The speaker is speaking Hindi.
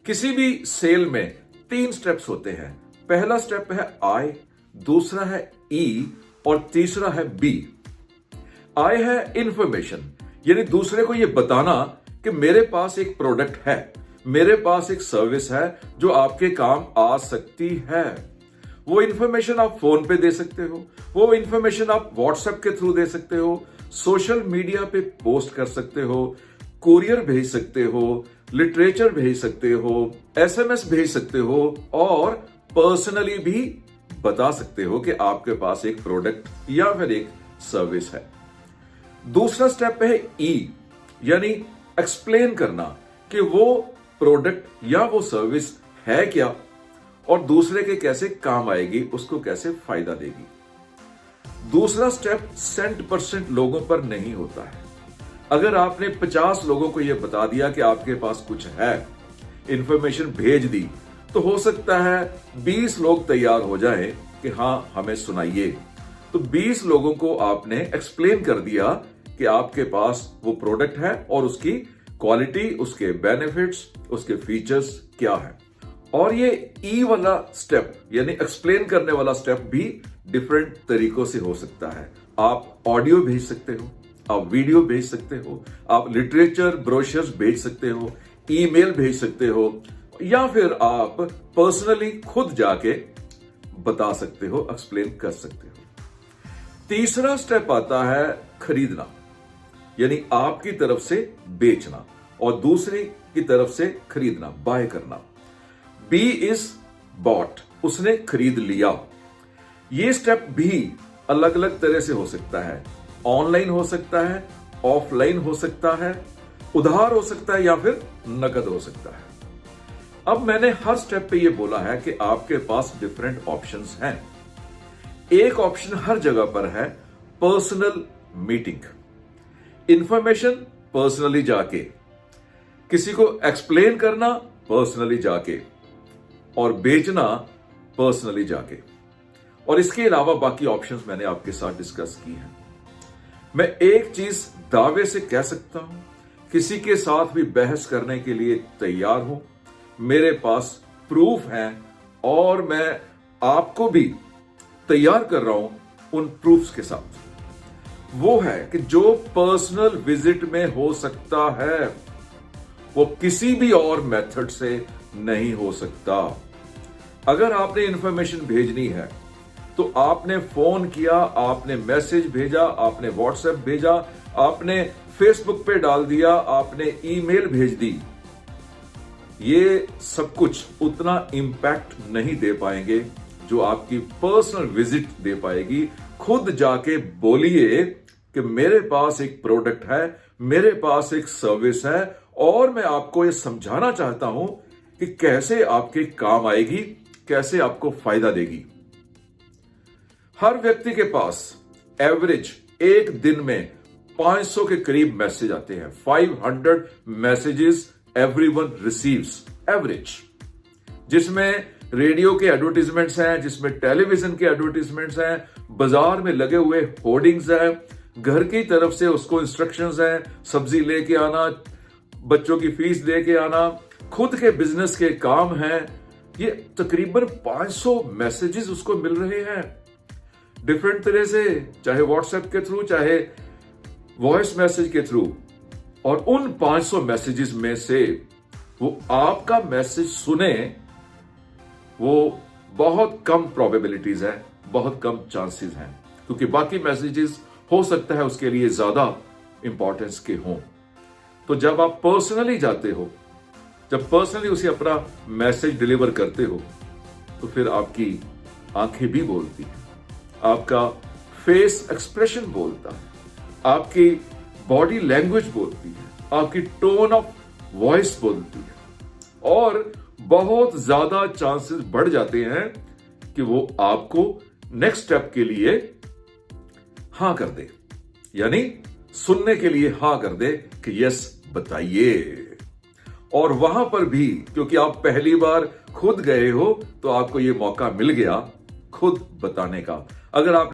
किसी भी सेल में 3 स्टेप्स होते हैं। पहला स्टेप है आई, दूसरा है ई और तीसरा है बी। आई है इंफॉर्मेशन, यानी दूसरे को यह बताना कि मेरे पास एक प्रोडक्ट है, मेरे पास एक सर्विस है जो आपके काम आ सकती है। वो इंफॉर्मेशन आप फोन पे दे सकते हो, वो इंफॉर्मेशन आप व्हाट्सएप के थ्रू दे सकते हो, सोशल मीडिया पे पोस्ट कर सकते हो, कुरियर भेज सकते हो, लिटरेचर भेज सकते हो, एसएमएस भेज सकते हो और पर्सनली भी बता सकते हो कि आपके पास एक प्रोडक्ट या फिर एक सर्विस है। दूसरा स्टेप है ई, यानी एक्सप्लेन करना कि वो प्रोडक्ट या वो सर्विस है क्या और दूसरे के कैसे काम आएगी, उसको कैसे फायदा देगी। दूसरा स्टेप 100% लोगों पर नहीं होता है। अगर आपने 50 लोगों को यह बता दिया कि आपके पास कुछ है, इंफॉर्मेशन भेज दी, तो हो सकता है 20 लोग तैयार हो जाएं कि हां हमें सुनाइए। तो 20 लोगों को आपने एक्सप्लेन कर दिया कि आपके पास वो प्रोडक्ट है और उसकी क्वालिटी, उसके बेनिफिट्स, उसके फीचर्स क्या है। और ये ई वाला स्टेप यानी एक्सप्लेन करने वाला स्टेप भी डिफरेंट तरीकों से हो सकता है। आप ऑडियो भेज सकते हो, आप वीडियो भेज सकते हो, आप लिटरेचर ब्रोशर्स भेज सकते हो, ईमेल भेज सकते हो, या फिर आप पर्सनली खुद जाके बता सकते हो, एक्सप्लेन कर सकते हो। तीसरा स्टेप आता है खरीदना, यानी आपकी तरफ से बेचना और दूसरे की तरफ से खरीदना, बाय करना। बी इज बॉट, उसने खरीद लिया। ये स्टेप भी अलग अलग तरह से हो सकता है। ऑनलाइन हो सकता है, ऑफलाइन हो सकता है, उधार हो सकता है या फिर नकद हो सकता है। अब मैंने हर स्टेप पे ये बोला है कि आपके पास डिफरेंट ऑप्शंस हैं। एक ऑप्शन हर जगह पर है, पर्सनल मीटिंग। इंफॉर्मेशन पर्सनली जाके, किसी को एक्सप्लेन करना पर्सनली जाके और बेचना पर्सनली जाके। और इसके अलावा बाकी ऑप्शंस मैंने आपके साथ डिस्कस की हैं। मैं एक चीज दावे से कह सकता हूं, किसी के साथ भी बहस करने के लिए तैयार हूं। मेरे पास प्रूफ हैं और मैं आपको भी तैयार कर रहा हूं उन प्रूफ्स के साथ। वो है कि जो पर्सनल विजिट में हो सकता है वो किसी भी और मेथड से नहीं हो सकता। अगर आपने इंफॉर्मेशन भेजनी है तो आपने फोन किया, आपने मैसेज भेजा, आपने व्हाट्सएप भेजा, आपने फेसबुक पे डाल दिया, आपने ईमेल भेज दी, ये सब कुछ उतना इंपैक्ट नहीं दे पाएंगे जो आपकी पर्सनल विजिट दे पाएगी। खुद जाके बोलिए कि मेरे पास एक प्रोडक्ट है, मेरे पास एक सर्विस है और मैं आपको ये समझाना चाहता हूं कि कैसे आपके काम आएगी, कैसे आपको फायदा देगी। हर व्यक्ति के पास एवरेज एक दिन में 500 के करीब मैसेज आते हैं। 500 मैसेजेस एवरीवन रिसीव्स एवरेज, जिसमें रेडियो के एडवर्टीजमेंट्स हैं, जिसमें टेलीविजन के एडवर्टीजमेंट्स हैं, बाजार में लगे हुए होर्डिंग्स हैं, घर की तरफ से उसको इंस्ट्रक्शंस हैं, सब्जी लेके आना, बच्चों की फीस दे के आना, खुद के बिजनेस के काम हैं। ये तकरीबन 500 मैसेजेस उसको मिल रहे हैं डिफरेंट तरह से, चाहे व्हाट्सएप के थ्रू, चाहे वॉइस मैसेज के थ्रू। और उन 500 मैसेजेस में से वो आपका मैसेज सुने, वो बहुत कम प्रोबेबिलिटीज है, बहुत कम चांसेस हैं, क्योंकि बाकी मैसेजेस हो सकता है उसके लिए ज्यादा इंपॉर्टेंस के हों। तो जब आप पर्सनली जाते हो, जब पर्सनली उसे अपना मैसेज डिलीवर करते हो, तो फिर आपकी आंखें भी बोलती हैं, आपका फेस एक्सप्रेशन बोलता है, आपकी बॉडी लैंग्वेज बोलती है, आपकी टोन ऑफ वॉइस बोलती है और बहुत ज्यादा चांसेस बढ़ जाते हैं कि वो आपको नेक्स्ट स्टेप के लिए हां कर दे, यानी सुनने के लिए हां कर दे कि यस बताइए। और वहां पर भी क्योंकि आप पहली बार खुद गए हो तो आपको यह मौका मिल गया खुद बताने का। अगर आप